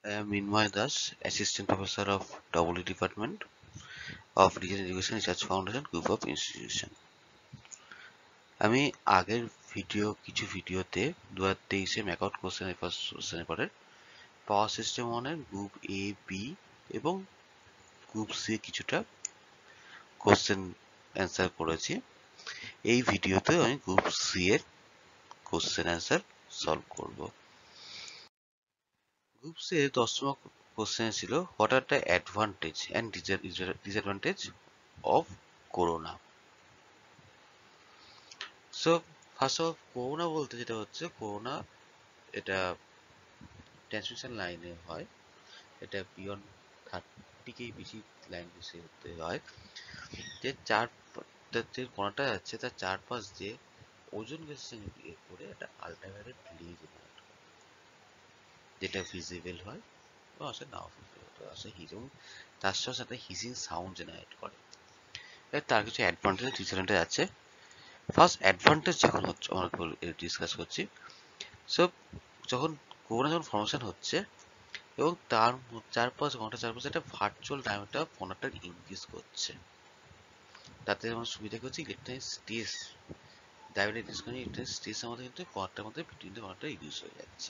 I am Minmay Das, Assistant Professor of WE Department of Regional Education Research Foundation Group of Institution. আমি আগের কিছু ভিডিওতে 2023 MAKAUT কোশ্চেনের first কোশ্চেনের পরে পাওয়ার সিস্টেম ওয়ানের গ্রুপ এ বি এবং গ্রুপ সি কিছুটা কোশ্চেন অ্যান্সার করেছি। এই ভিডিওতে আমি গ্রুপ সি এর কোশ্চেন অ্যান্সার সলভ করব। গ্রুপ সি এর 10তম কোশ্চেন ছিল what are the advantage and disadvantage of corona. So first of corona বলতে যেটা হচ্ছে করোনা এটা ট্রান্সমিশন লাইনে হয়, এটা বিয়ন্ড 30 বেশি লাইন বেশি হতে হয়। যে যে করোনাটা আছে তার চারপাশ দিয়ে ওজোন গ্যাসের সঙ্গে করে একটা আল্ট্রাভায়োলেট রে জেনারেট হয়, যেটা ভিজিবল হয় এবং আসলে নাও ভিজিবল আসলে হিজং তার সাথে একটা হিজিং সাউন্ড জেনারেট করে। তার কিছু অ্যাডভান্টেজ ডিসঅ্যাডভান্টেজ আছে। ফার্স্ট অ্যাডভান্টেজ যখন হচ্ছে আমরা ডিসকাস করছি। সো যখন করোনা ফর্মেশন হচ্ছে এবং তার চারপাশে একটা ভার্চুয়াল ডায়ামিটার ফোনাটা ইনক্রিজ করছে, তাতে আমার সুবিধা হচ্ছে ইলেকট্রনিক স্টেজ ডায়ামিটার ইনক্রিজ করে ইলেকট্রনিক স্টেজ আমাদের কিন্তু কোয়ারটার মধ্যে বিটুইন দ্য কোয়ারটা ইউজ হয়ে যাচ্ছে।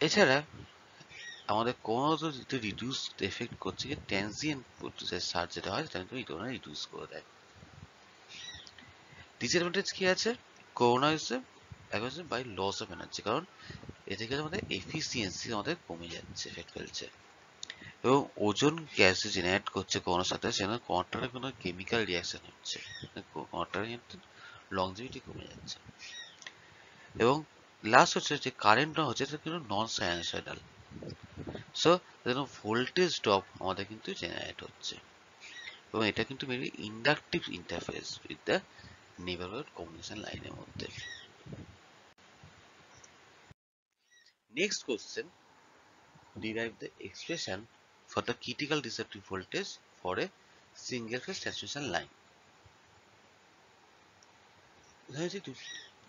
এছাড়া আমাদের কোনো তো রিডিউস এফেক্ট করছে কি ট্রানজিয়েন্ট সার্জ যেটা হয় সেটা কিন্তু এই ধরনের রিডিউস করে দেয়। ডিসঅ্যাডভান্টেজ কি আছে? করোনা হচ্ছে বাই লস অফ এনার্জি, কারণ এ থেকে আমাদের এফিসিয়েন্সি আমাদের কমে যাচ্ছে, এফেক্ট ফেলছে। এবং ওজোন গ্যাস জেনারেট করছে করোনার সাথে, সেখানে করোনাটার কোনো কেমিক্যাল রিয়াকশন হচ্ছে, করোনাটার কিন্তু লংজিভিটি কমে যাচ্ছে। এবং লাস্ট হচ্ছে যে কারেন্টটা হচ্ছে এটা কিন্তু নন সাইনোসয়েডাল, সো ভোল্টেজ ড্রপ আমাদের কিন্তু জেনারেট হচ্ছে এবং এটা কিন্তু mainly inductive interface with the neighbourhood communication লাইনের মধ্যে। Next question, derive the expression for the critical disruptive voltage for a single phase transmission line.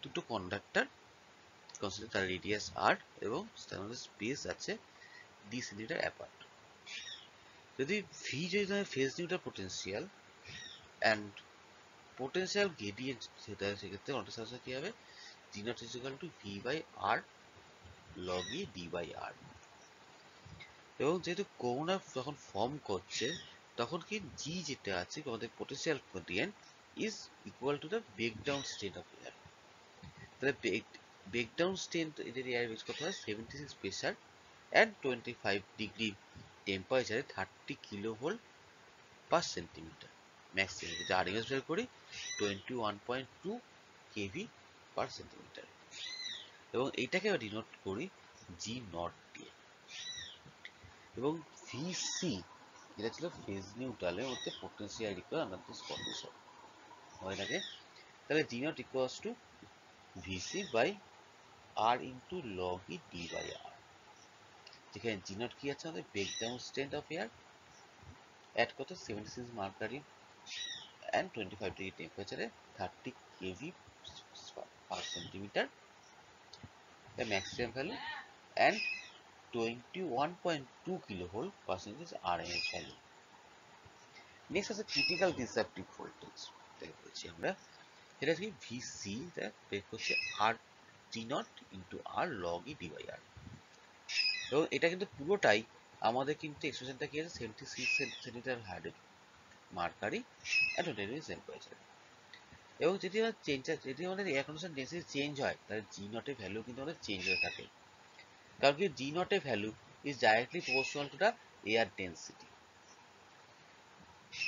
দুটো কন্ডাক্টর কনসিডার তার রেডিয়াস r এবং তার মধ্যে স্পেস আছে d সেন্টিমিটার অ্যাপার্ট। যদি v যদি ধরে phase neutral potential and potential gradient সেক্ষেত্রে কন্ট্রাস্ট কি হবে, g naught is equal to v by r log e d by r। এবং যেহেতু করোনা যখন ফর্ম করছে তখন কি জি যেটা আছে আমাদের potential gradient is equal to the breakdown state of air. তাহলে ব্রেকডাউন স্টেট এদের এয়ার বেস করতে হয় 76 প্রেসার অ্যান্ড 25 ডিগ্রি টেম্পারেচারে 30 কিলোভোল্ট পার সেন্টিমিটার ম্যাক্সিমাম, যেটা আরএমএস বের করি 21.2 কেভি পার সেন্টিমিটার। এবং এইটাকে ডিনোট করি জি নট দিয়ে। এবং ভিসি যেটা ছিল ফেজ নিউট্রালের মধ্যে potential require under this condition হয়ে থাকে। তাহলে G naught equals to VC by R into log E D by R, যেখানে জি নট কি আছে আমাদের breakdown strength of air at কত 76 মার্কারি অ্যান্ড 25 ডিগ্রি টেম্পারেচারে 30 KV per centimetre the maximum value and 21.2 kilovolt percentage RMS value. Next আছে critical disruptive voltage, এটাকে বলছি আমরা, এটা কি ভিসি বের করছে আর টি naught into R log E D by R. এবং এটা কিন্তু পুরোটাই আমাদের কিন্তু এক্সপ্রেশনটা কি আছে 76 সেন্টিমিটার হার্ডের মার্কারি অ্যাট 20 ডিগ্রি টেম্পারেচার। এবং যদি আমাদের এয়ার কন্ডিশন ডেন্সিটি চেঞ্জ হয় তাহলে জি নটের ভ্যালু কিন্তু আমাদের চেঞ্জ হয়ে থাকে, কারণ কি জি নটের value is directly proportional to the air density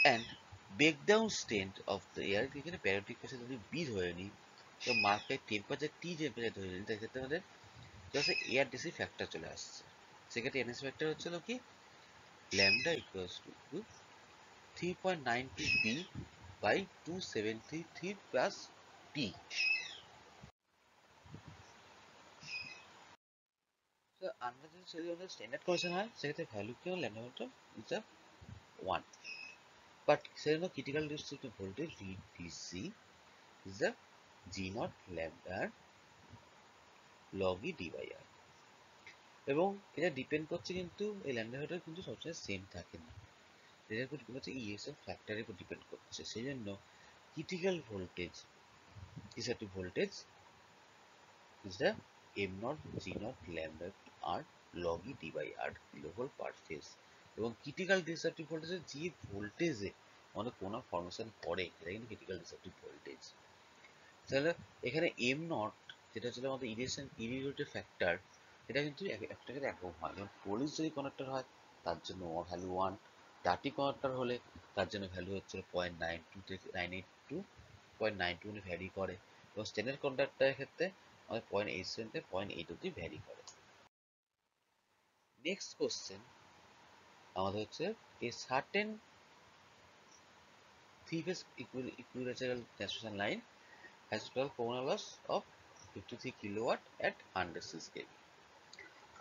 and breakdown strength of the air. এখানে প্যারামেট্রিক প্রেসার যদি বি ধরে নিই তো মার্কেট টেম্পারেচার টি টেম্পারেচার ধরে নিই, সেক্ষেত্রে আমাদের জাস্ট এয়ার ডেন্সিটি ফ্যাক্টর চলে আসছে। সেক্ষেত্রে এনএস ফ্যাক্টর হচ্ছিল কি lambda equals to 3.92 B by 273 plus T. So আমরা যদি আমাদের স্ট্যান্ডার্ড কন্ডিশন হয় সেক্ষেত্রে ভ্যালু কি হবে ল্যামডা ভ্যালুটা ইজ 1, but সেজন্য critical distributive voltage VC is the G naught lambda log e d by r। এবং এটা ডিপেন্ড করছে কিন্তু এই ল্যামডা ভ্যালুটা কিন্তু সবসময় সেম থাকে না, এটার উপর ডিপেন্ড করছে ইএসএফ ফ্যাক্টরের উপর ডিপেন্ড করছে। সেই জন্য critical voltage disruptive voltage is the m naught g naught lambda r log e d by r kilovolt per phase. এবং ক্রিটিক্যাল ডিসেপ্টিভ ভোল্টেজে যে ভোল্টেজে আমাদের কোনো ফর্মেশন করে এটা কিন্তু ক্রিটিক্যাল ডিসেপ্টিভ ভোল্টেজ। তাহলে এখানে m নট যেটা ছিল আমাদের ইরিলেটিভ ফ্যাক্টর, এটা কিন্তু একটাকে একরকম হয়। যেমন পোলিশ যদি কনেক্টর হয় তার জন্য ভ্যালু 1, ডার্টি কনেক্টর হলে তার জন্য ভ্যালু হচ্ছে 0.92 থেকে 982 0.92 ভ্যারি করে। এবং স্ট্যান্ডার্ড কন্ডাক্টরের ক্ষেত্রে আমাদের 0.87 থেকে 0.8 অব্দি ভ্যারি করে। নেক্সট কোশ্চেন আমাদের হচ্ছে a certain three-phase equilateral transmission line has total corona loss of 53 kilowatt at 106 kV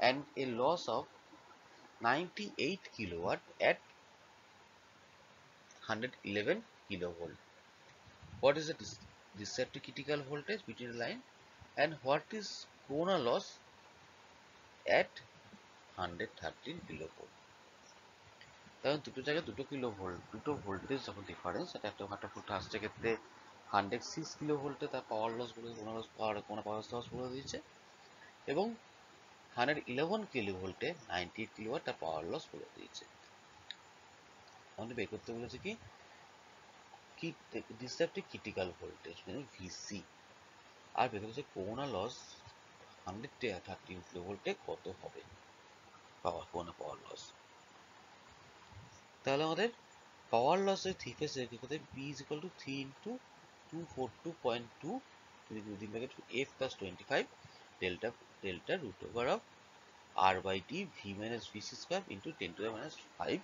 and a loss of 98 kilowatt at 111 kilovolt. What is the disruptive critical voltage between the line and what is corona loss at 113 kilovolt? কারণ দুটো জায়গায় দুটো voltage যখন difference, এটা একটা ফার্স্টের ক্ষেত্রে 106 kilo ভোল্টে তার পাওয়ার লস বলে কোনো পাওয়ার লস বলে দিয়েছে, এবং 111 কিলো ভোল্টে 98 কিলোওয়াট তার পাওয়ার লস বলে দিয়েছে। আমাদের বের করতে বলেছে কি ডিসরাপটিভ ক্রিটিক্যাল ভোল্টেজ মানে ভিসি, আর বের করতে করোনা লস 113 কিলো ভোল্টে কত হবে পাওয়ার লস। তাহলে আমাদের পাওয়ার লসের থ্রি ফেজ বের করতে P is equal to 3 into 242.2 within bracket F plus 25 delta root over of R by D V minus VC square into 10 to the minus 5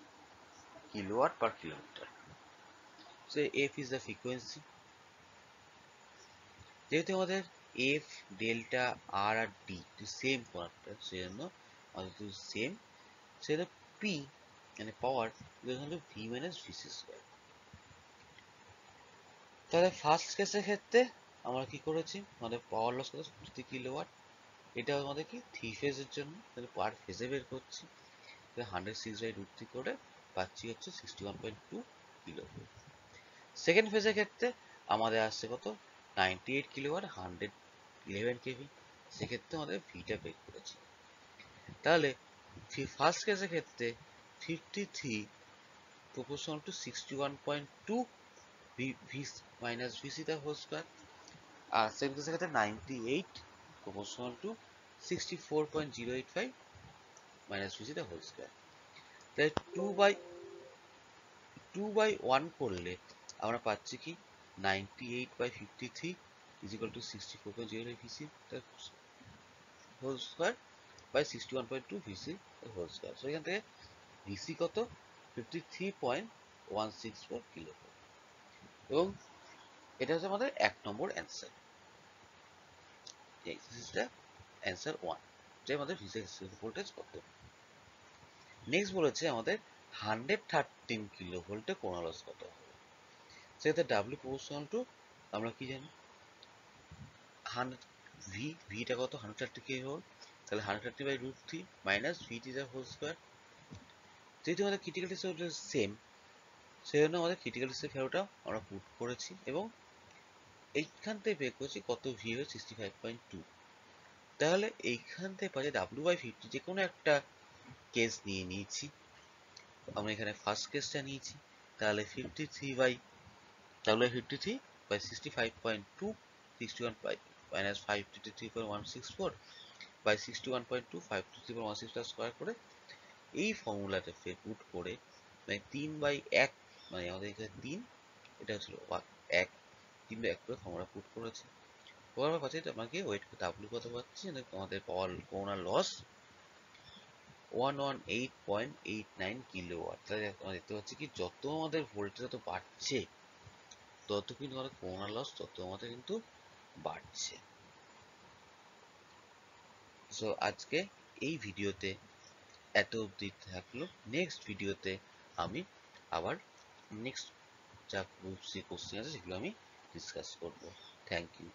kilowatt per kilometer. So F is the frequency. যেহেতু আমাদের F, delta, R আর D same conductor, সেজন্য আমাদের same, সেটা P মানে পাওয়ার হলো V minus VC square। তাহলে first কেসের ক্ষেত্রে আমরা কি করেছি, আমাদের পাওয়ার লস কত 53 কিলোওয়াট, এটা আমাদের কি থ্রি ফেজের জন্য, তাহলে পার ফেজে বের করছি, 106/√3 করে পাচ্ছি হচ্ছে 61.2 কিলোভোল্ট। সেকেন্ড ফেজের ক্ষেত্রে আমাদের আসছে কত 98 কিলোওয়াট 111 কেভি, সেক্ষেত্রে আমাদের ভিটা বের করেছি। তাহলে ফার্স্ট কেসের ক্ষেত্রে 53 proportional to 61.2 V minus VC the whole square, আর সেকেন্ড কেসের ক্ষেত্রে 98 proportional to 64.085 minus VC the whole square। তাই 2/1 করলে আমরা পাচ্ছি কি 98/53 is equal to 64.085 VC the whole square by 61.2 VC the whole square। So এখান থেকে VC কত 53.164 কিলোভোল্ট, এবং এটা হচ্ছে আমাদের এক নম্বর answer. This is the answer 1, যে আমাদের VC ভোল্টেজ কত। নেক্সট বলেছে আমাদের 113 কিলোভোল্টে করোনা লস কত হবে। সেক্ষেত্রে W প্রপোর্শনাল টু, আমরা কি জানি ভিটা কত 130 কিলোভোল্ট, তাহলে 130/√3 minus VT the whole square। যেহেতু আমাদের ক্রিটিক্যাল ডিসঅর্ডার সেম, সেজন্য আমাদের ক্রিটিক্যাল ডিসঅর্ডার ভ্যালুটা আমরা পুট করেছি, এবং এইখান থেকে বের করছি কত ভি হবে 65.2। তাহলে এইখান থেকে পাচ্ছি W/50, যে কোনো একটা কেস নিয়ে নিয়েছি, আমরা এখানে ফার্স্ট কেসটা নিয়েছি, তাহলে 53/65.2 61 minus 553.164 by 61.2 553.164 স্কয়ার করে এই ফর্মুলাতে পুট করে, মানে 3/1 মানে আমাদের এখানে 3, এটা হচ্ছিল 1 3/1 করে ফর্মুলা পুট করেছি। পরের পাচ্ছি আমাকে ওয়েট ডাব্লিউ কত পাচ্ছি, আমাদের পাওয়ার করোনা লস 118.89 কিলোওয়াট। তাহলে আমরা দেখতে পাচ্ছি কি যত আমাদের ভোল্টেজ যত বাড়ছে তত কিন্তু আমাদের করোনা লস তত আমাদের কিন্তু বাড়ছে। সো আজকে এই ভিডিওতে এত অবধি থাকলো। নেক্সট ভিডিওতে আমি আবার নেক্সট যা কোশ্চেন আছে সেগুলো আমি ডিসকাস করব। Thank you.